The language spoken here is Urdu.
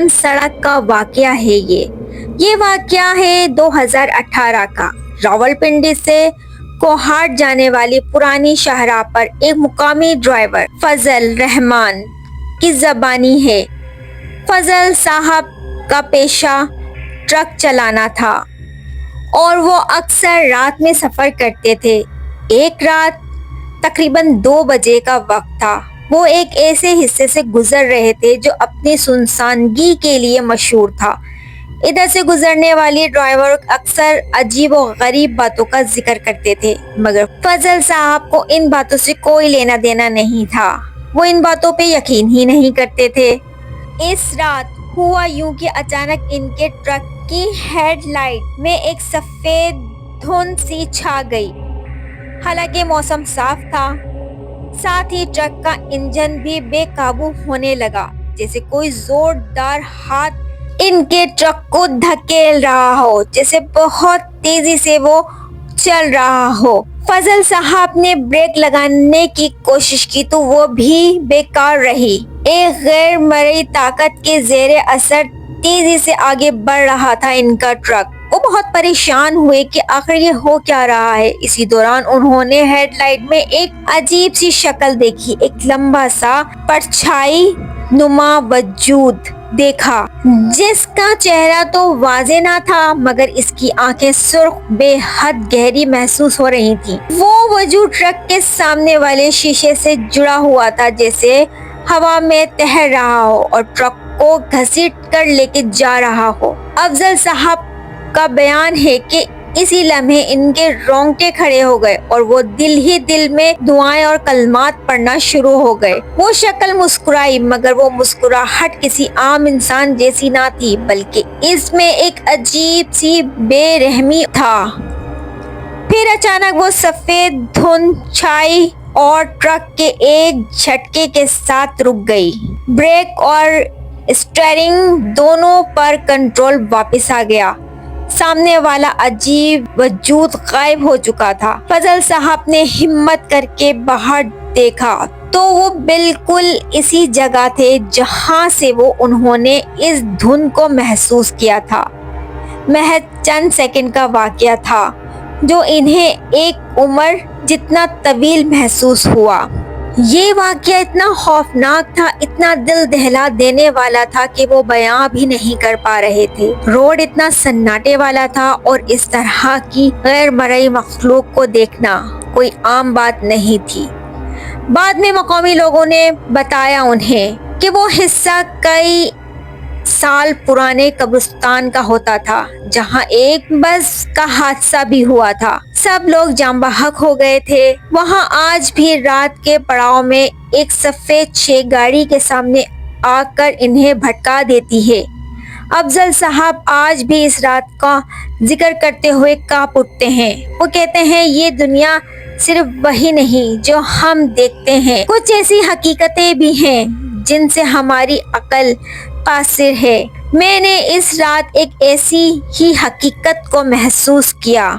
چند سڑک کا واقعہ ہے یہ واقعہ ہے 2018 کا۔ راولپنڈی سے کوہاٹ جانے والی پرانی شاہراہ پر ایک مقامی ڈرائیور فضل رحمان کی زبانی ہے۔ فضل صاحب کا پیشہ ٹرک چلانا تھا اور وہ اکثر رات میں سفر کرتے تھے۔ ایک رات تقریباً 2 بجے کا وقت تھا۔ وہ ایک ایسے حصے سے گزر رہے تھے جو اپنی سنسانگی کے لیے مشہور تھا۔ ادھر سے گزرنے والے ڈرائیور اکثر عجیب و غریب باتوں کا ذکر کرتے تھے، مگر فضل صاحب کو ان باتوں سے کوئی لینا دینا نہیں تھا۔ وہ ان باتوں پہ یقین ہی نہیں کرتے تھے۔ اس رات ہوا یوں کہ اچانک ان کے ٹرک کی ہیڈ لائٹ میں ایک سفید دھند سی چھا گئی۔ حالانکہ موسم صاف تھا، ساتھ ہی ٹرک کا انجن بھی بے قابو ہونے لگا، جیسے کوئی زوردار ہاتھ ان کے ٹرک کو دھکیل رہا ہو، جیسے بہت تیزی سے وہ چل رہا ہو۔ فضل صاحب نے بریک لگانے کی کوشش کی تو وہ بھی بیکار رہی۔ ایک غیر مرئی طاقت کے زیر اثر تیزی سے آگے بڑھ رہا تھا ان کا ٹرک۔ وہ بہت پریشان ہوئے کہ آخر یہ ہو کیا رہا ہے۔ اسی دوران انہوں نے ہیڈ لائٹ میں ایک عجیب سی شکل دیکھی، ایک لمبا سا پرچھائی نما وجود دیکھا جس کا چہرہ تو واضح نہ تھا، مگر اس کی آنکھیں سرخ بے حد گہری محسوس ہو رہی تھیں۔ وہ وجود ٹرک کے سامنے والے شیشے سے جڑا ہوا تھا، جیسے ہوا میں تہر رہا ہو اور ٹرک کو گھسیٹ کر لے کے جا رہا ہو۔ افضل صاحب کا بیان ہے کہ اسی لمحے ان کے رونگٹے کھڑے ہو گئے اور وہ دل ہی دل میں دعائیں اور کلمات پڑھنا شروع ہو گئے۔ وہ شکل مسکرائی، مگر وہ مسکراہٹ کسی عام انسان جیسی نہ تھی، بلکہ اس میں ایک عجیب سی بے رحمی تھا۔ پھر اچانک وہ سفید دھند چھائی اور ٹرک کے ایک جھٹکے کے ساتھ رک گئی۔ بریک اور اسٹیئرنگ دونوں پر کنٹرول واپس آ گیا۔ سامنے والا عجیب وجود غائب ہو چکا تھا۔ فضل صاحب نے ہمت کر کے باہر دیکھا تو وہ بالکل اسی جگہ تھے جہاں سے انہوں نے اس دھند کو محسوس کیا تھا۔ محض چند سیکنڈ کا واقعہ تھا جو انہیں ایک عمر جتنا طویل محسوس ہوا۔ یہ واقعہ اتنا خوفناک تھا، اتنا دل دہلا دینے والا تھا کہ وہ بیان بھی نہیں کر پا رہے تھے۔ روڈ اتنا سناٹے والا تھا اور اس طرح کی غیر مرئی مخلوق کو دیکھنا کوئی عام بات نہیں تھی۔ بعد میں مقامی لوگوں نے بتایا انہیں کہ وہ حصہ کئی سال پرانے قبرستان کا ہوتا تھا جہاں ایک بس کا حادثہ بھی ہوا تھا۔ سب لوگ جاں بحق ہو گئے تھے۔ وہاں آج بھی رات کے پڑاؤ میں ایک سفید شے گاڑی کے سامنے آ کر انہیں بھٹکا دیتی ہے۔ افضل صاحب آج بھی اس رات کا ذکر کرتے ہوئے کانپ اٹھتے ہیں۔ وہ کہتے ہیں یہ دنیا صرف وہی نہیں جو ہم دیکھتے ہیں، کچھ ایسی حقیقتیں بھی ہیں جن سے ہماری عقل قاصر ہے۔ میں نے اس رات ایک ایسی ہی حقیقت کو محسوس کیا۔